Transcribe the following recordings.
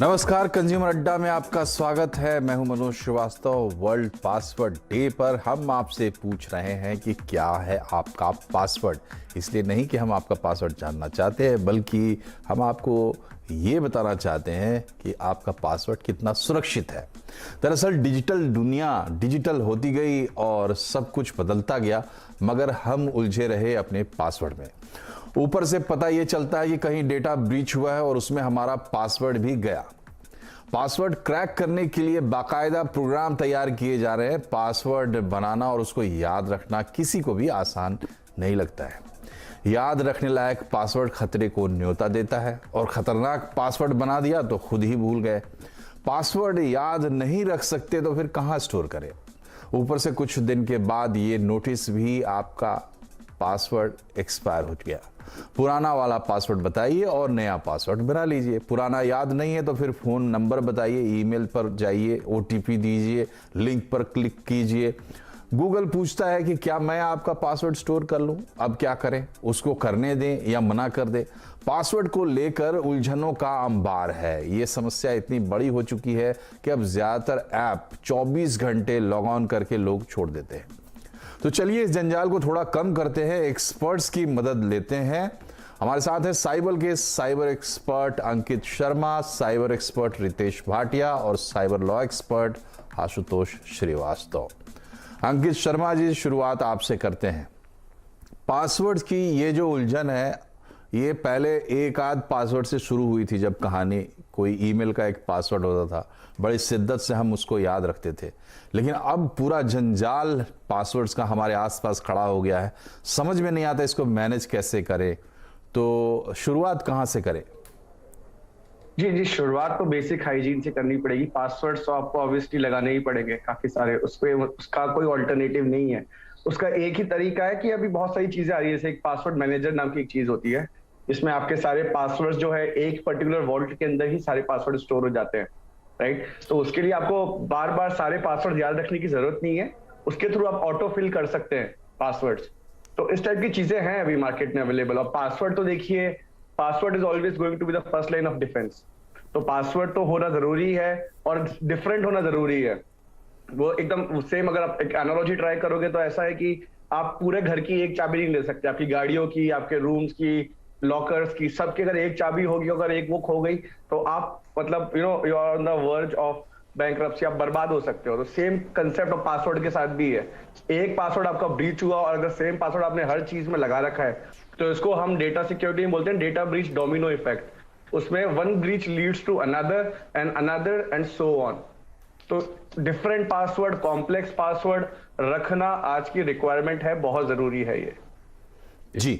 नमस्कार, कंज्यूमर अड्डा में आपका स्वागत है। मैं हूं Manoj Shrivastava. World password day पर हम आपसे पूछ रहे हैं कि क्या है आपका पासवर्ड। इसलिए नहीं कि हम आपका पासवर्ड जानना चाहते हैं, बल्कि हम आपको ये बताना चाहते हैं कि आपका पासवर्ड कितना सुरक्षित है। दरअसल डिजिटल दुनिया डिजिटल होती गई और सब कुछ बदलता गया, मगर हम उलझे रहे अपने पासवर्ड में। ऊपर से पता ये चलता है कि कहीं डेटा ब्रीच हुआ है और उसमें हमारा पासवर्ड भी गया। पासवर्ड क्रैक करने के लिए बाकायदा प्रोग्राम तैयार किए जा रहे हैं। पासवर्ड बनाना और उसको याद रखना किसी को भी आसान नहीं लगता है। याद रखने लायक पासवर्ड खतरे को न्योता देता है, और खतरनाक पासवर्ड बना दिया तो खुद ही भूल गए। पासवर्ड याद नहीं रख सकते तो फिर कहां स्टोर करें। ऊपर से कुछ दिन के बाद ये नोटिस भी आपका पासवर्ड एक्सपायर हो गया। पुराना वाला पासवर्ड बताइए और नया पासवर्ड बना लीजिए। पुराना याद नहीं है तो फिर फोन नंबर बताइए, ईमेल पर जाइए, ओटीपी दीजिए, लिंक पर क्लिक कीजिए। गूगल पूछता है कि क्या मैं आपका पासवर्ड स्टोर कर लूं। अब क्या करें, उसको करने दें या मना कर दें। पासवर्ड को लेकर उलझनों का अंबार है। ये समस्या इतनी बड़ी हो चुकी है कि अब ज्यादातर ऐप 24 घंटे लॉग ऑन करके लोग छोड़ देते हैं। तो चलिए इस जंजाल को थोड़ा कम करते हैं, एक्सपर्ट्स की मदद लेते हैं। हमारे साथ है साइबर के cyber expert Ankit Sharma, cyber expert Ritesh Bhatia और cyber law expert Ashutosh Srivastava. Ankit Sharma ji, शुरुआत आपसे करते हैं। पासवर्ड की ये जो उलझन है, ये पहले एक आध पासवर्ड से शुरू हुई थी। जब कहानी कोई ईमेल का एक पासवर्ड होता था, बड़ी शिद्दत से हम उसको याद रखते थे, लेकिन अब पूरा जंजाल पासवर्ड्स का हमारे आसपास खड़ा हो गया है। समझ में नहीं आता इसको मैनेज कैसे करें। तो शुरुआत कहां से करें? जी, शुरुआत तो बेसिक हाइजीन से करनी पड़ेगी। पासवर्ड्स तो आपको ऑब्वियसली लगाने ही पड़ेंगे काफी सारे, उसका कोई ऑल्टरनेटिव नहीं है। उसका एक ही तरीका है कि अभी बहुत सारी चीजें आ रही है, जैसे एक पासवर्ड मैनेजर नाम की एक चीज होती है, जिसमें आपके सारे पासवर्ड्स जो है एक पर्टिकुलर वॉल्ट के अंदर ही सारे पासवर्ड स्टोर हो जाते हैं, राइट। तो उसके लिए आपको बार बार सारे पासवर्ड याद रखने की जरूरत नहीं है। उसके थ्रू आप ऑटो फिल कर सकते हैं पासवर्ड्स। तो इस टाइप की चीजें हैं अभी मार्केट में अवेलेबल। और पासवर्ड तो देखिए, password is always going to be the first line of defence. तो पासवर्ड तो होना जरूरी है और डिफरेंट होना जरूरी है। वो एकदम सेम, अगर आप एक एनालॉजी ट्राई करोगे तो ऐसा है कि आप पूरे घर की एक चाबी नहीं ले सकते। आपकी गाड़ियों की, आपके रूम्स की, लॉकर्स की, सबके अगर एक चाबी होगी, अगर एक वो खो गई तो आप मतलब you are on the verge of bankruptcy, आप बर्बाद हो सकते हो। तो सेम कंसेप्ट ऑफ पासवर्ड के साथ भी है। एक पासवर्ड आपका ब्रीच हुआ और अगर सेम पासवर्ड आपने हर चीज में लगा रखा है, तो इसको हम डेटा सिक्योरिटी में बोलते हैं डेटा ब्रीच डोमिनो इफेक्ट। उसमें one breach leads to another and so on. तो डिफरेंट पासवर्ड, कॉम्प्लेक्स पासवर्ड रखना आज की रिक्वायरमेंट है, बहुत जरूरी है ये। जी,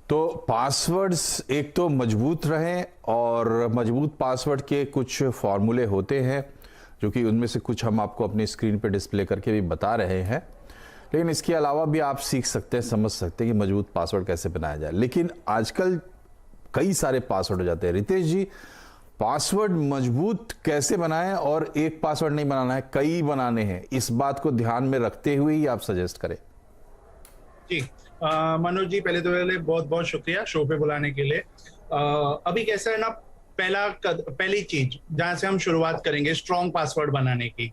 तो पासवर्ड्स एक तो मजबूत रहें, और मजबूत पासवर्ड के कुछ फॉर्मूले होते हैं, जो कि उनमें से कुछ हम आपको अपनी स्क्रीन पे डिस्प्ले करके भी बता रहे हैं। लेकिन इसके अलावा भी आप सीख सकते हैं, समझ सकते हैं कि मजबूत पासवर्ड कैसे बनाया जाए। लेकिन आजकल कई सारे पासवर्ड हो जाते हैं। रितेश जी, पासवर्ड मजबूत कैसे बनाएं, और एक पासवर्ड नहीं बनाना है, कई बनाने हैं, इस बात को ध्यान में रखते हुए ही आप सजेस्ट करें। जी, मनोज जी, पहले बहुत बहुत शुक्रिया शो पे बुलाने के लिए। अभी कैसा है ना, पहली चीज जहां से हम शुरुआत करेंगे स्ट्रॉन्ग पासवर्ड बनाने की,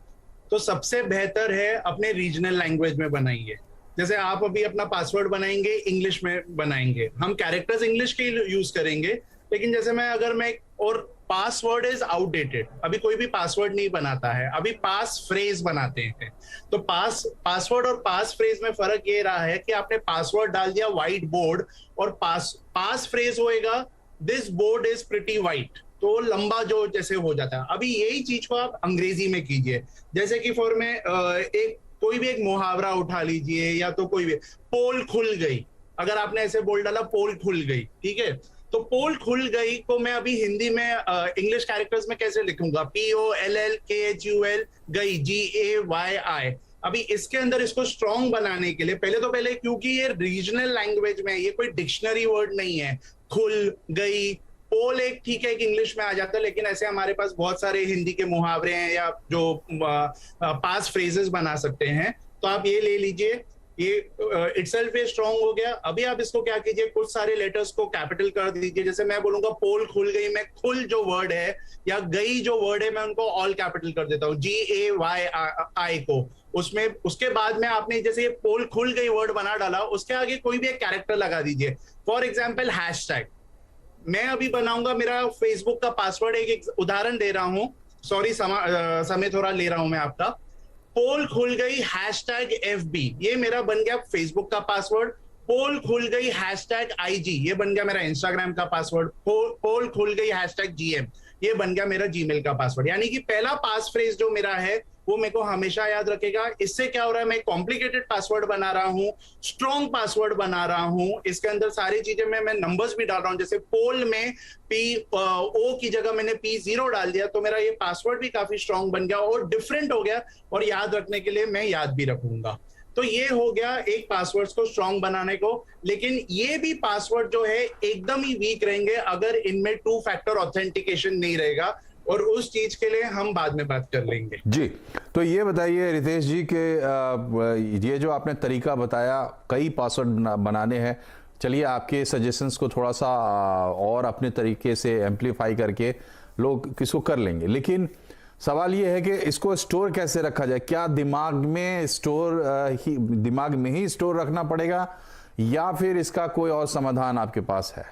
तो सबसे बेहतर है अपने रीजनल लैंग्वेज में बनाइए। जैसे आप अभी अपना पासवर्ड बनाएंगे, इंग्लिश में बनाएंगे, हम कैरेक्टर्स इंग्लिश के यूज करेंगे। लेकिन जैसे और पासवर्ड इज आउटडेटेड, अभी कोई भी पासवर्ड नहीं बनाता है, अभी पास फ्रेज बनाते हैं। तो पासवर्ड और पास फ्रेज में फर्क ये रहा है कि आपने पासवर्ड डाल दिया व्हाइट बोर्ड, और पास फ्रेज होएगा this board is pretty white, तो लंबा जो जैसे हो जाता है। अभी यही चीज को आप अंग्रेजी में कीजिए। जैसे कि कोई भी एक मुहावरा उठा लीजिए, या तो कोई भी, पोल खुल गई, अगर आपने ऐसे बोल डाला पोल खुल गई, ठीक है, तो पोल खुल गई को मैं अभी हिंदी में इंग्लिश कैरेक्टर्स में कैसे लिखूंगा? POLLKHUL गई, GAYI। अभी इसके अंदर इसको स्ट्रॉन्ग बनाने के लिए पहले क्योंकि ये रीजनल लैंग्वेज में, ये कोई डिक्शनरी वर्ड नहीं है। खुल गई, पोल एक ठीक है, एक इंग्लिश में आ जाता है, लेकिन ऐसे हमारे पास बहुत सारे हिंदी के मुहावरे हैं या जो पास फ्रेजेस बना सकते हैं। तो आप ये ले लीजिए, ये इटसेल्फ ये स्ट्रांग हो गया। अभी आप इसको क्या कीजिए, कुछ सारे लेटर्स को कैपिटल कर दीजिए। जैसे मैं बोलूंगा पोल खुल गई, मैं खुल जो वर्ड है या गई जो वर्ड है मैं उनको ऑल कैपिटल कर देता हूँ, GAYI को। उसमें उसके बाद में आपने जैसे ये पोल खुल गई वर्ड बना डाला, उसके आगे कोई भी एक कैरेक्टर लगा दीजिए। For example hashtag. मैं अभी बनाऊंगा, मेरा फेसबुक का पासवर्ड एक उदाहरण दे रहा हूं, सॉरी समय थोड़ा ले रहा हूं मैं आपका। पोल खुल गई हैशटैग FB, ये मेरा बन गया फेसबुक का पासवर्ड। पोल खुल गई हैशटैग IG, ये बन गया मेरा इंस्टाग्राम का पासवर्ड। पोल खुल गई हैशटैग GM, ये बन गया मेरा जीमेल का पासवर्ड। यानी कि पहला पास फ्रेज जो मेरा है वो मेरे को हमेशा याद रखेगा। इससे क्या हो रहा है, मैं कॉम्प्लिकेटेड पासवर्ड बना रहा हूँ, स्ट्रॉन्ग पासवर्ड बना रहा हूँ। इसके अंदर सारी चीजें मैं नंबर्स भी डाल रहा हूँ। जैसे पोल में O की जगह मैंने P0 डाल दिया, तो मेरा ये पासवर्ड भी काफी स्ट्रॉन्ग बन गया और डिफरेंट हो गया, और याद रखने के लिए मैं याद भी रखूंगा। तो ये हो गया एक पासवर्ड्स को स्ट्रॉन्ग बनाने को। लेकिन ये भी पासवर्ड जो है एकदम ही वीक रहेंगे अगर इनमें 2 फैक्टर ऑथेंटिकेशन नहीं रहेगा, और उस चीज के लिए हम बाद में बात कर लेंगे। जी, तो ये बताइए रितेश जी के ये जो आपने तरीका बताया कई पासवर्ड बनाने हैं, चलिए आपके सजेशंस को थोड़ा सा और अपने तरीके से एम्पलीफाई करके लोग किसको कर लेंगे। लेकिन सवाल ये है कि इसको स्टोर कैसे रखा जाए? क्या दिमाग में ही स्टोर रखना पड़ेगा, या फिर इसका कोई और समाधान आपके पास है?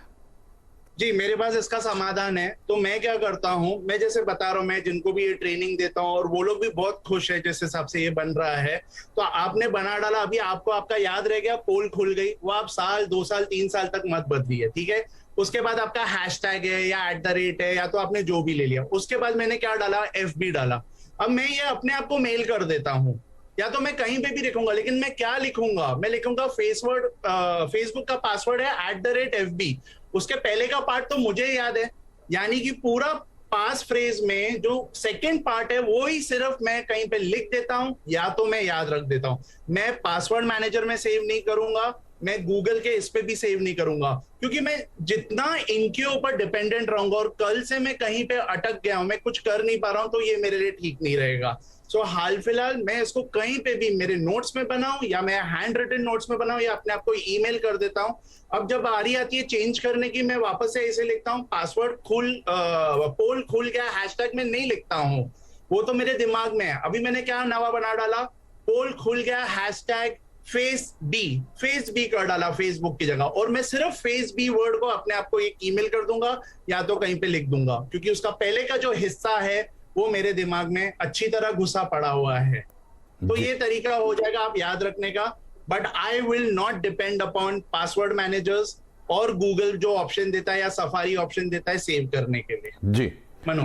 जी, मेरे पास इसका समाधान है। तो मैं क्या करता हूं, मैं जैसे बता रहा हूं, मैं जिनको भी ये ट्रेनिंग देता हूं और वो लोग भी बहुत खुश है जिस हिसाब से ये बन रहा है। तो आपने बना डाला, अभी आपको आपका याद रह गया, पोल खुल गई, वो आप साल 2 साल 3 साल तक मत बदलिए, ठीक है। उसके बाद आपका हैशटैग है या @ है, या तो आपने जो भी ले लिया। उसके बाद मैंने क्या डाला, FB डाला। अब मैं ये अपने आप को मेल कर देता हूँ, या तो मैं कहीं पे भी लिखूंगा, लेकिन मैं क्या लिखूंगा, मैं लिखूंगा फेसबुक का पासवर्ड है @FB। उसके पहले का पार्ट तो मुझे याद है, यानी कि पूरा पास फ्रेज में जो सेकंड पार्ट है वो ही सिर्फ मैं कहीं पे लिख देता हूं, या तो मैं याद रख देता हूं। मैं पासवर्ड मैनेजर में सेव नहीं करूंगा, मैं गूगल के इस पे भी सेव नहीं करूंगा, क्योंकि मैं जितना इनके ऊपर डिपेंडेंट रहूंगा और कल से मैं कहीं पे अटक गया हूं, मैं कुछ कर नहीं पा रहा हूं, तो ये मेरे लिए ठीक नहीं रहेगा। सो हाल फिलहाल मैं इसको कहीं पे भी मेरे नोट्स में बनाऊं या मैं हैंड रिटन नोट्स में बनाऊं या अपने आप को ईमेल कर देता हूं। अब जब बारी आती है चेंज करने की, मैं वापस से ऐसे लिखता हूं, पोल खुल गया हैशटैग में नहीं लिखता हूं, वो तो मेरे दिमाग में है। अभी मैंने क्या नवा बना डाला, पोल खुल गया हैशटैग फेस बी कर डाला फेसबुक की जगह, और मैं सिर्फ फेस बी वर्ड को अपने आप को एक ईमेल कर दूंगा या तो कहीं पे लिख दूंगा, क्योंकि उसका पहले का जो हिस्सा है वो मेरे दिमाग में अच्छी तरह घुसा पड़ा हुआ है। तो ये तरीका हो जाएगा आप याद रखने का। But I will not depend upon password managers और गूगल जो ऑप्शन देता है या सफारी ऑप्शन देता है सेव करने के लिए। जी मनु,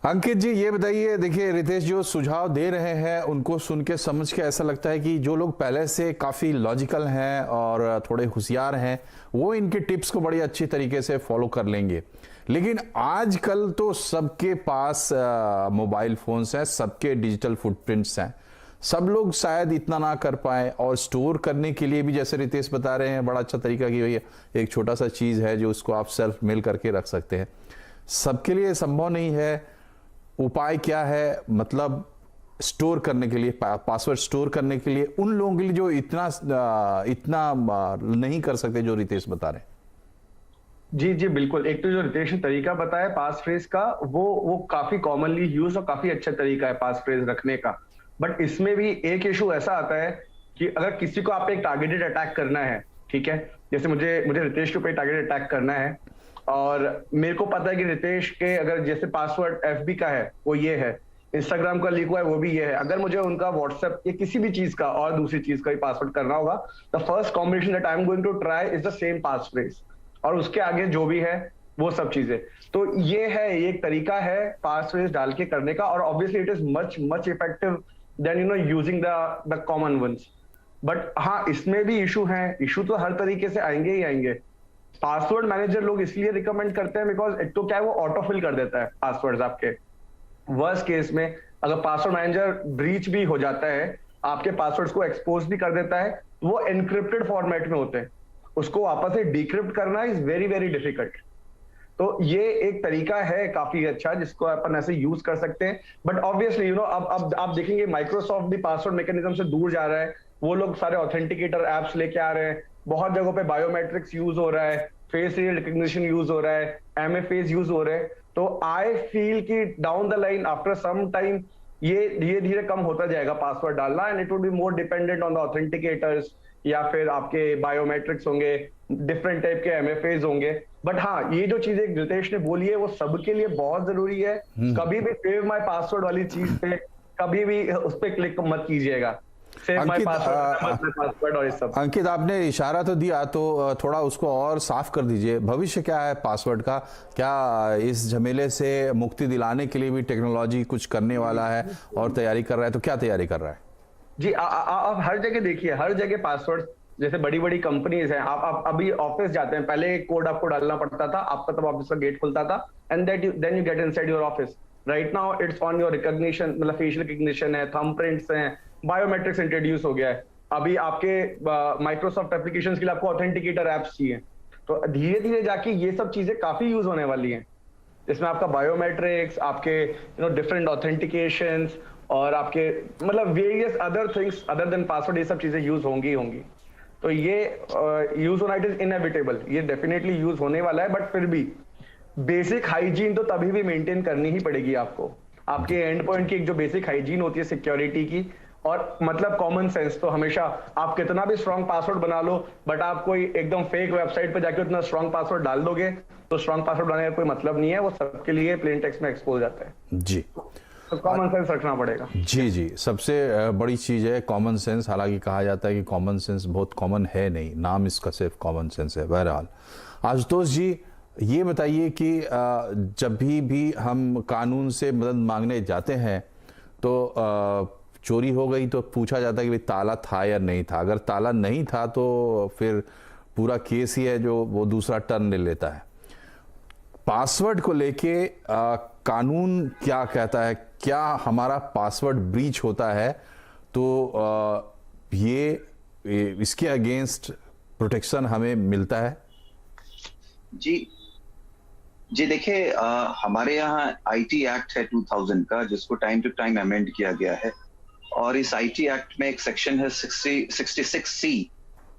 अंकित जी ये बताइए, देखिए रितेश जो सुझाव दे रहे हैं उनको सुन के समझ के ऐसा लगता है कि जो लोग पहले से काफ़ी लॉजिकल हैं और थोड़े होशियार हैं वो इनके टिप्स को बड़ी अच्छी तरीके से फॉलो कर लेंगे। लेकिन आजकल तो सबके पास मोबाइल फोन्स हैं, सबके डिजिटल फुटप्रिंट्स हैं, सब लोग शायद इतना ना कर पाए, और स्टोर करने के लिए भी जैसे रितेश बता रहे हैं बड़ा अच्छा तरीका कि भैया एक छोटा सा चीज़ है जो उसको आप सेल्फ मेल करके रख सकते हैं। सबके लिए संभव नहीं है। उपाय क्या है, मतलब स्टोर करने के लिए, पासवर्ड स्टोर करने के लिए उन लोगों के लिए जो इतना नहीं कर सकते जो रितेश बता रहे हैं? जी जी बिल्कुल। एक तो जो रितेश ने तरीका बताया पास फ्रेज का, वो काफी कॉमनली यूज और काफी अच्छा तरीका है पास फ्रेज रखने का। बट इसमें भी एक इशू ऐसा आता है कि अगर किसी को आप एक टारगेटेड अटैक करना है, ठीक है, जैसे मुझे रितेश के ऊपर टारगेटेड अटैक करना है और मेरे को पता है कि रितेश के अगर जैसे पासवर्ड FB का है वो ये है, इंस्टाग्राम का लिख हुआ है वो भी ये है, अगर मुझे उनका व्हाट्सएप या किसी भी चीज का और दूसरी चीज का भी पासवर्ड करना होगा, the first combination that I am going to try is the same pass phrase, और उसके आगे जो भी है वो सब चीजें। तो ये है, एक तरीका है पास फ्रेज डाल के करने का, और obviously it is much effective than using the common ones. But हाँ, इसमें भी इशू है, इशू तो हर तरीके से आएंगे ही आएंगे। पासवर्ड मैनेजर लोग इसलिए रिकमेंड करते हैं बिकॉज एक तो क्या है, वो ऑटो फिल कर देता है पासवर्ड्स आपके। वर्स्ट केस में अगर पासवर्ड मैनेजर ब्रीच भी हो जाता है, आपके पासवर्ड्स को एक्सपोज भी कर देता है, वो एनक्रिप्टेड फॉर्मेट में होते हैं, उसको वापस से डिक्रिप्ट करना इज वेरी वेरी डिफिकल्ट। तो ये एक तरीका है काफी अच्छा जिसको अपन ऐसे यूज कर सकते हैं। बट ऑब्वियसली अब आप देखेंगे माइक्रोसॉफ्ट भी पासवर्ड मैकेनिज्म से दूर जा रहा है, वो लोग सारे ऑथेंटिकेटर एप्स लेके आ रहे हैं, बहुत जगहों पे बायोमेट्रिक्स यूज हो रहा है, फेस रिकग्निशन यूज हो रहा है, MFAs यूज हो रहे हैं। तो आई फील कि down the line after some time ये धीरे धीरे कम होता जाएगा पासवर्ड डालना, and it would be more dependent on the authenticators, या फिर आपके बायोमेट्रिक्स होंगे, डिफरेंट टाइप के MFAs होंगे। बट हाँ, ये जो चीजें रितेश ने बोली है वो सबके लिए बहुत जरूरी है। कभी भी सेव माय पासवर्ड वाली चीज पे कभी भी उस पर क्लिक मत कीजिएगा। सेव माय पासवर्ड और ये सब। अंकित, आपने इशारा तो दिया, तो थोड़ा उसको और साफ कर दीजिए। भविष्य क्या है पासवर्ड का? क्या इस झमेले से मुक्ति दिलाने के लिए भी टेक्नोलॉजी कुछ करने वाला है और तैयारी कर रहा है? तो क्या तैयारी कर रहा है जी? आप हर जगह देखिए, हर जगह पासवर्ड, जैसे बड़ी बड़ी कंपनीज हैं, आप अभी ऑफिस जाते हैं, पहले एक कोड आपको डालना पड़ता था, आपका तब ऑफिस का गेट खुलता था, and then you get inside your office. Right now it's on your recognition, मतलब फेशियल रिकग्निशन है, थंब प्रिंट्स हैं, बायोमेट्रिक्स इंट्रोड्यूस हो गया है। अभी आपके माइक्रोसॉफ्ट एप्लीकेशंस के लिए आपको ऑथेंटिकेटर एप्स चाहिए, तो धीरे धीरे जाके ये सब चीजें काफी यूज होने वाली हैं, जिसमें आपका बायोमेट्रिक्स, आपके डिफरेंट ऑथेंटिकेशंस और आपके मतलब various other things other than password, ये सब चीजें यूज होंगी होंगी। तो ये यूज होना, इट इज इनएविटेबल, ये डेफिनेटली यूज होने वाला है। बट फिर भी बेसिक हाइजीन तो तभी भी मेंटेन करनी ही पड़ेगी आपको। आपके एंड पॉइंट की एक जो बेसिक हाइजीन होती है सिक्योरिटी की, और मतलब कॉमन सेंस, तो हमेशा आप कितना भी स्ट्रॉन्ग पासवर्ड बना लो, बट आप कोई एकदम फेक वेबसाइट पे जाके उतना स्ट्रॉन्ग पासवर्ड डाल दोगे तो स्ट्रॉन्ग पासवर्ड बनाने का कोई मतलब नहीं है, वो सबके लिए प्लेन टेक्स्ट में एक्सपोज जाता है। जी, तो कॉमन सेंस रखना पड़ेगा। जी, सबसे बड़ी चीज है कॉमन सेंस। हालांकि कहा जाता है कि कॉमन सेंस बहुत कॉमन है नहीं, नाम इसका सिर्फ कॉमन सेंस है। बहरहाल आशुतोष जी, ये बताइए कि जब भी हम कानून से मदद मांगने जाते हैं तो चोरी हो गई तो पूछा जाता है कि भाई ताला था या नहीं था। अगर ताला नहीं था तो फिर पूरा केस ही है जो वो दूसरा टर्न ले लेता है। पासवर्ड को लेके कानून क्या कहता है? क्या हमारा पासवर्ड ब्रीच होता है तो ये इसके अगेंस्ट प्रोटेक्शन हमें मिलता है? जी देखिए, हमारे यहाँ IT एक्ट है 2000 का, जिसको टाइम टू टाइम अमेंड किया गया है, और इस IT एक्ट में एक सेक्शन है 66C।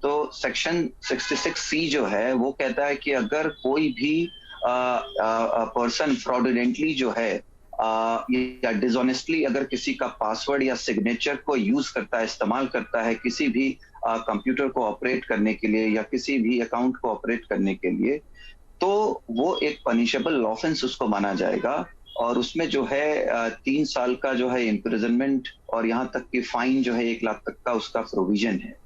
तो सेक्शन 66C जो है वो कहता है कि अगर कोई भी पर्सन फ्रॉडुलेंटली जो है या डिसऑनेस्टली अगर किसी का पासवर्ड या सिग्नेचर को यूज करता है, इस्तेमाल करता है किसी भी कंप्यूटर को ऑपरेट करने के लिए या किसी भी अकाउंट को ऑपरेट करने के लिए, तो वो एक पनिशेबल ऑफेंस उसको माना जाएगा, और उसमें जो है 3 साल का जो है इम्प्रिजनमेंट और यहाँ तक कि फाइन जो है 1 लाख तक का उसका प्रोविजन है।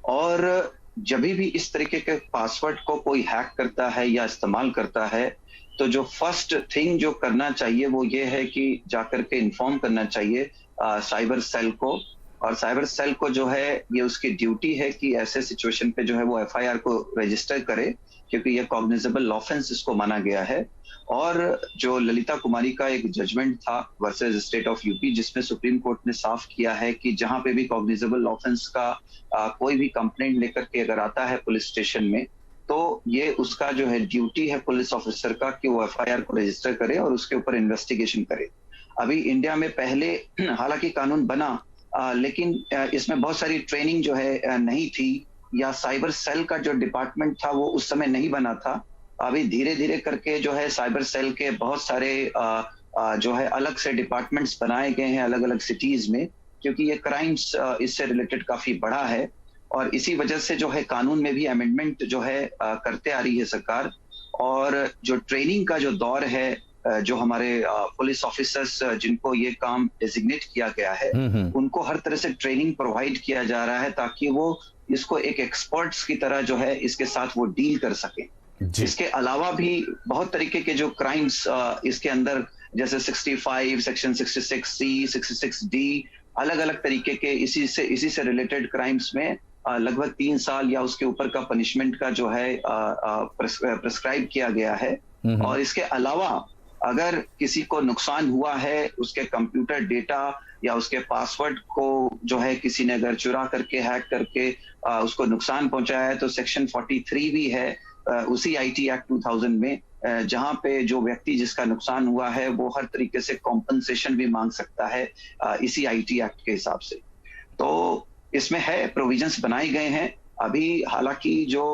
और जब भी इस तरीके के पासवर्ड को कोई हैक करता है या इस्तेमाल करता है, तो जो फर्स्ट थिंग जो करना चाहिए वो ये है कि जाकर के इन्फॉर्म करना चाहिए साइबर सेल को, और साइबर सेल को जो है ये उसकी ड्यूटी है कि ऐसे सिचुएशन पे जो है वो FIR को रजिस्टर करे, क्योंकि ये कॉग्निजेबल ऑफेंस इसको माना गया है। और जो ललिता कुमारी का एक जजमेंट था वर्सेस स्टेट ऑफ यूपी, जिसमें सुप्रीम कोर्ट ने साफ किया है कि जहां पे भी कॉग्निजेबल ऑफेंस का कोई भी कंप्लेंट लेकर के अगर आता है पुलिस स्टेशन में, तो ये उसका जो है ड्यूटी है पुलिस ऑफिसर का कि वो FIR को रजिस्टर करे और उसके ऊपर इन्वेस्टिगेशन करे। अभी इंडिया में पहले हालांकि कानून बना, लेकिन इसमें बहुत सारी ट्रेनिंग जो है नहीं थी, या साइबर सेल का जो डिपार्टमेंट था वो उस समय नहीं बना था। अभी धीरे धीरे करके जो है साइबर सेल के बहुत सारे जो है अलग से डिपार्टमेंट्स बनाए गए हैं अलग अलग सिटीज में, क्योंकि ये क्राइम्स इससे रिलेटेड काफी बड़ा है, और इसी वजह से जो है कानून में भी अमेंडमेंट जो है करते आ रही है सरकार। और जो ट्रेनिंग का जो दौर है, जो हमारे पुलिस ऑफिसर्स जिनको ये काम डेजिग्नेट किया गया है, उनको हर तरह से ट्रेनिंग प्रोवाइड किया जा रहा है ताकि वो इसको एक एक्सपर्ट्स की तरह जो है इसके साथ वो डील कर सके। इसके अलावा भी बहुत तरीके के जो क्राइम्स इसके अंदर, जैसे 65, सेक्शन 66C, 66D, अलग अलग तरीके के इसी से रिलेटेड क्राइम्स में लगभग 3 साल या उसके ऊपर का पनिशमेंट का जो है प्रिस्क्राइब किया गया है। और इसके अलावा अगर किसी को नुकसान हुआ है, उसके कंप्यूटर डेटा या उसके पासवर्ड को जो है किसी ने अगर चुरा करके हैक करके उसको नुकसान पहुंचाया है, तो सेक्शन 43 भी है उसी IT एक्ट 2000 में, जहां पे जो व्यक्ति जिसका नुकसान हुआ है वो हर तरीके से कॉम्पनसेशन भी मांग सकता है इसी IT एक्ट के हिसाब से। तो इसमें है, प्रोविजंस बनाए गए हैं। अभी हालांकि जो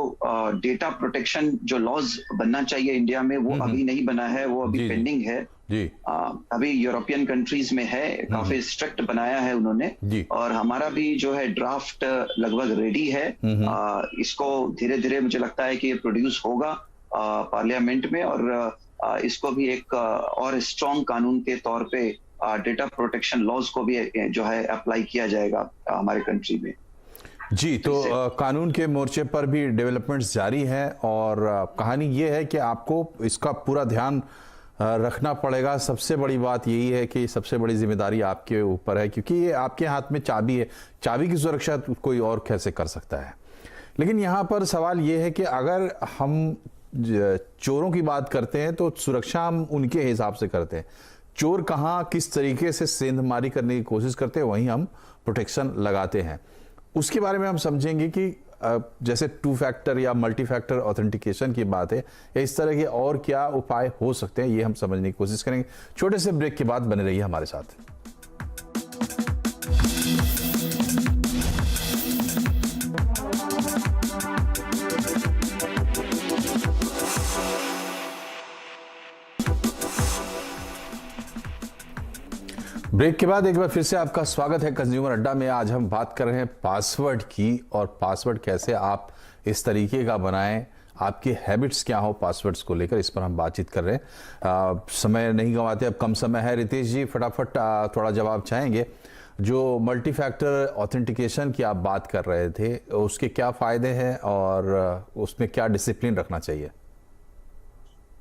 डेटा प्रोटेक्शन जो लॉज बनना चाहिए इंडिया में वो अभी नहीं बना है, वो अभी पेंडिंग है जी। अभी यूरोपियन कंट्रीज में है, काफी स्ट्रिक्ट बनाया है उन्होंने जी। और हमारा भी जो है ड्राफ्ट लगभग रेडी है। इसको धीरे धीरे मुझे लगता है कि ये प्रोड्यूस होगा पार्लियामेंट में, और इसको भी एक और स्ट्रॉन्ग कानून के तौर पे डेटा प्रोटेक्शन लॉज को भी जो है अप्लाई किया जाएगा हमारे कंट्री में जी। तो कानून के मोर्चे पर भी डेवलपमेंट्स जारी हैं, और कहानी ये है कि आपको इसका पूरा ध्यान रखना पड़ेगा। सबसे बड़ी बात यही है कि सबसे बड़ी जिम्मेदारी आपके ऊपर है, क्योंकि ये आपके हाथ में चाबी है। चाबी की सुरक्षा कोई और कैसे कर सकता है। लेकिन यहाँ पर सवाल ये है कि अगर हम चोरों की बात करते हैं तो सुरक्षा हम उनके हिसाब से करते हैं। चोर कहाँ किस तरीके से सेंधमारी करने की कोशिश करते हैं, वहीं हम प्रोटेक्शन लगाते हैं। उसके बारे में हम समझेंगे कि जैसे 2 फैक्टर या मल्टी फैक्टर ऑथेंटिकेशन की बात है, या इस तरह के और क्या उपाय हो सकते हैं, ये हम समझने की कोशिश करेंगे। छोटे से ब्रेक के बाद बने रहिए हमारे साथ। ब्रेक के बाद एक बार फिर से आपका स्वागत है कंज्यूमर अड्डा में। आज हम बात कर रहे हैं पासवर्ड की, और पासवर्ड कैसे आप इस तरीके का बनाएं, आपकी हैबिट्स क्या हो पासवर्ड्स को लेकर, इस पर हम बातचीत कर रहे हैं। समय नहीं गंवाते, अब कम समय है। रितेश जी फटाफट थोड़ा जवाब चाहेंगे। जो मल्टी फैक्टर ऑथेंटिकेशन की आप बात कर रहे थे, उसके क्या फ़ायदे हैं और उसमें क्या डिसिप्लिन रखना चाहिए?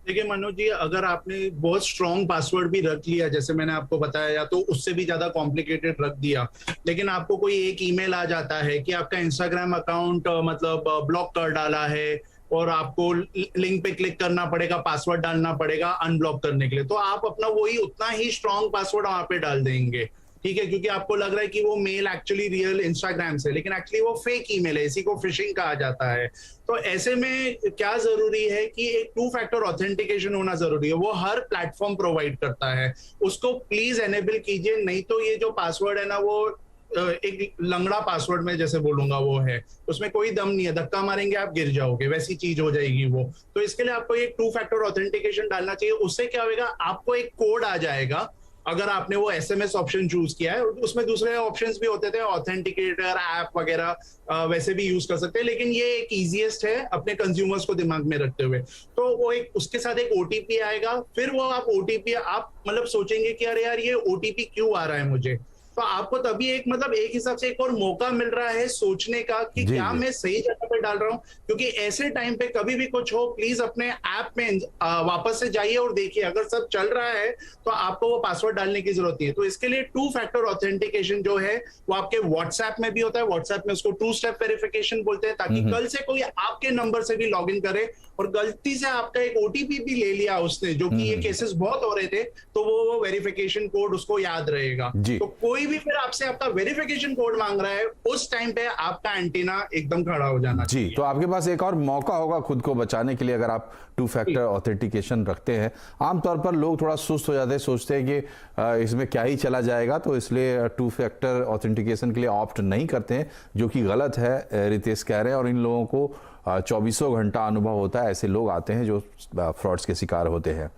देखिए मनोज जी, अगर आपने बहुत स्ट्रॉन्ग पासवर्ड भी रख लिया, जैसे मैंने आपको बताया, या तो उससे भी ज्यादा कॉम्प्लिकेटेड रख दिया, लेकिन आपको कोई एक ईमेल आ जाता है कि आपका इंस्टाग्राम अकाउंट मतलब ब्लॉक कर डाला है, और आपको लिंक पे क्लिक करना पड़ेगा, पासवर्ड डालना पड़ेगा अनब्लॉक करने के लिए, तो आप अपना वही उतना ही स्ट्रॉन्ग पासवर्ड वहां पे डाल देंगे, ठीक है, क्योंकि आपको लग रहा है कि वो मेल एक्चुअली रियल इंस्टाग्राम से, लेकिन एक्चुअली वो फेक ईमेल है। इसी को फिशिंग कहा जाता है। तो ऐसे में क्या जरूरी है कि एक 2 फैक्टर ऑथेंटिकेशन होना जरूरी है। वो हर प्लेटफॉर्म प्रोवाइड करता है, उसको प्लीज एनेबल कीजिए। नहीं तो ये जो पासवर्ड है ना, वो एक लंगड़ा पासवर्ड में जैसे बोलूंगा वो है, उसमें कोई दम नहीं है, धक्का मारेंगे आप गिर जाओगे, वैसी चीज हो जाएगी वो। तो इसके लिए आपको एक 2 फैक्टर ऑथेंटिकेशन डालना चाहिए। उससे क्या होगा, आपको एक कोड आ जाएगा। अगर आपने वो एसएमएस ऑप्शन चूज किया है, उसमें दूसरे ऑप्शंस भी होते थे, ऑथेंटिकेटर ऐप वगैरह वैसे भी यूज कर सकते हैं, लेकिन ये एक इजीएस्ट है अपने कंज्यूमर्स को दिमाग में रखते हुए। तो वो एक उसके साथ एक ओटीपी आएगा, फिर वो आप ओटीपी आप मतलब सोचेंगे कि अरे यार ये ओटीपी क्यों आ रहा है मुझे, तो आपको तभी एक मतलब एक हिसाब से एक और मौका मिल रहा है सोचने का कि क्या मैं सही जगह पे डाल रहा हूं। क्योंकि ऐसे टाइम पे कभी भी कुछ हो, प्लीज अपने ऐप में वापस से जाइए और देखिए, अगर सब चल रहा है तो आपको वो पासवर्ड डालने की जरूरत नहीं है। तो इसके लिए 2 फैक्टर ऑथेंटिकेशन जो है वो आपके व्हाट्सएप में भी होता है। व्हाट्सएप में उसको 2 स्टेप वेरिफिकेशन बोलते हैं, ताकि कल से कोई आपके नंबर से भी लॉग इन करे और गलती से आपका एक ओटीपी भी ले लिया उसने, जो कि ये केसेस बहुत हो रहे थे, तो वो वेरिफिकेशन कोड उसको याद रहेगा। तो कोई भी फिर आपसे आपका वेरिफिकेशन कोड मांग रहा है, उस टाइम पे आपका एंटीना एकदम खड़ा हो जाना चाहिए। तो आपके पास एक और मौका होगा खुद को बचाने के लिए, अगर आप 2 फैक्टर ऑथेंटिकेशन रखते हैं। आमतौर पर लोग थोड़ा सुस्त हो जाते हैं, सोचते हैं कि इसमें क्या ही चला जाएगा, तो इसलिए 2 फैक्टर ऑथेंटिकेशन के लिए ऑप्ट नहीं करते हैं, जो कि गलत है, रितेश कह रहे हैं। और इन लोगों को 24 घंटा अनुभव होता है। ऐसे लोग आते हैं जो फ्रॉड्स के शिकार होते हैं।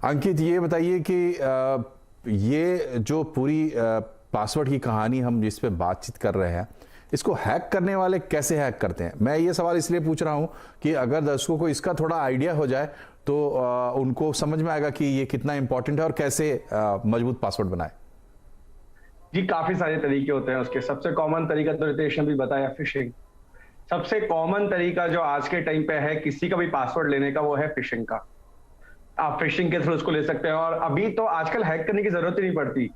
अंकित, ये बताइए कि ये जो पूरी पासवर्ड की कहानी हम जिस पे बातचीत कर रहे हैं, इसको हैक करने वाले कैसे हैक करते हैं? मैं ये सवाल इसलिए पूछ रहा हूं कि अगर दर्शकों को इसका थोड़ा आइडिया हो जाए तो उनको समझ में आएगा कि ये कितना इंपॉर्टेंट है और कैसे मजबूत पासवर्ड बनाए। जी, काफी सारे तरीके होते हैं उसके। सबसे कॉमन तरीका तो रितेश ने भी बताया, फिशिंग। सबसे कॉमन तरीका जो आज के टाइम पे है किसी का भी पासवर्ड लेने का, वो है फिशिंग का। आप फिशिंग के थ्रू उसको ले सकते हैं। और अभी तो आजकल हैक करने की जरूरत ही नहीं पड़ती।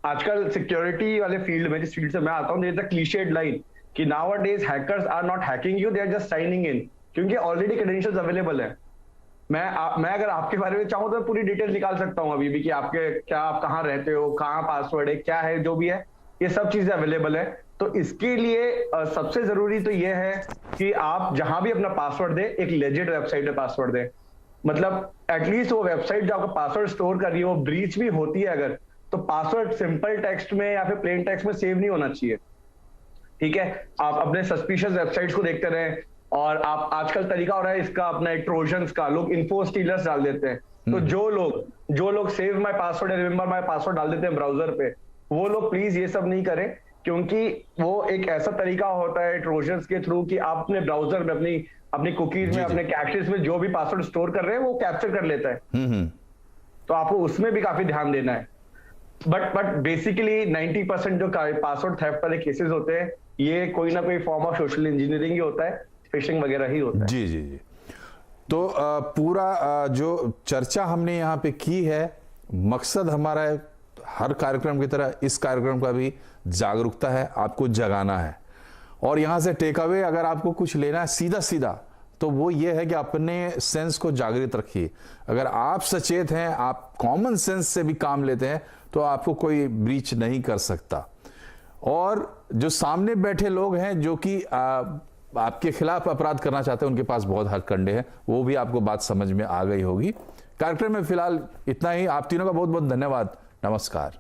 आजकल सिक्योरिटी वाले फील्ड में, जिस फील्ड से मैं आता हूँ, there is a clichéd line कि nowadays hackers are not hacking you, they are just signing in, क्योंकि ऑलरेडी क्रेडेंशियल्स अवेलेबल है। मैं अगर आपके बारे में चाहूँ तो पूरी डिटेल निकाल सकता हूँ अभी भी कि आपके क्या, आप कहाँ रहते हो, कहाँ पासवर्ड है, क्या है, जो भी है, ये सब चीजें अवेलेबल है। तो इसके लिए सबसे जरूरी तो ये है कि आप जहां भी अपना पासवर्ड दे, एक लेजिट वेबसाइट पे पासवर्ड दे। मतलब एटलीस्ट वो वेबसाइट जो आपका पासवर्ड स्टोर कर रही है, वो ब्रीच भी होती है अगर, तो पासवर्ड सिंपल टेक्स्ट में या फिर प्लेन टेक्स्ट में सेव नहीं होना चाहिए। ठीक है, आप अपने सस्पिशियस वेबसाइट्स को देखते रहें। और आप आजकल तरीका हो रहा है इसका अपना ट्रोजन्स का, लोग इन्फो स्टीलर्स डाल देते हैं। तो जो लोग सेव माय पासवर्ड या रिमेंबर माय पासवर्ड डाल देते हैं ब्राउजर पे, वो लोग प्लीज ये सब नहीं करें, क्योंकि वो एक ऐसा तरीका होता है ट्रोजन्स के थ्रू कि आप अपने ब्राउजर में अपनी कुकीज में, अपने कैशेस में जो भी पासवर्ड स्टोर कर रहे हैं वो कैप्चर कर लेता है। तो आपको उसमें भी काफी ध्यान देना है। बट बेसिकली 90% जो पासवर्ड थेफ्ट वाले केसेस होते हैं, ये कोई ना कोई फॉर्म ऑफ सोशल इंजीनियरिंग ही होता है, फिशिंग वगैरह ही होता है। जी जी जी। तो पूरा जो चर्चा हमने यहाँ पे की है, मकसद हमारा है, हर कार्यक्रम की तरह इस कार्यक्रम का भी जागरूकता है, आपको जगाना है। और यहाँ से टेक अवे अगर आपको कुछ लेना है सीधा सीधा, तो वो ये है कि अपने सेंस को जागृत रखिए। अगर आप सचेत हैं, आप कॉमन सेंस से भी काम लेते हैं, तो आपको कोई ब्रीच नहीं कर सकता। और जो सामने बैठे लोग हैं जो कि आपके खिलाफ अपराध करना चाहते हैं, उनके पास बहुत हथकंडे हैं, वो भी आपको बात समझ में आ गई होगी। कार्यक्रम में फिलहाल इतना ही। आप तीनों का बहुत बहुत धन्यवाद। नमस्कार।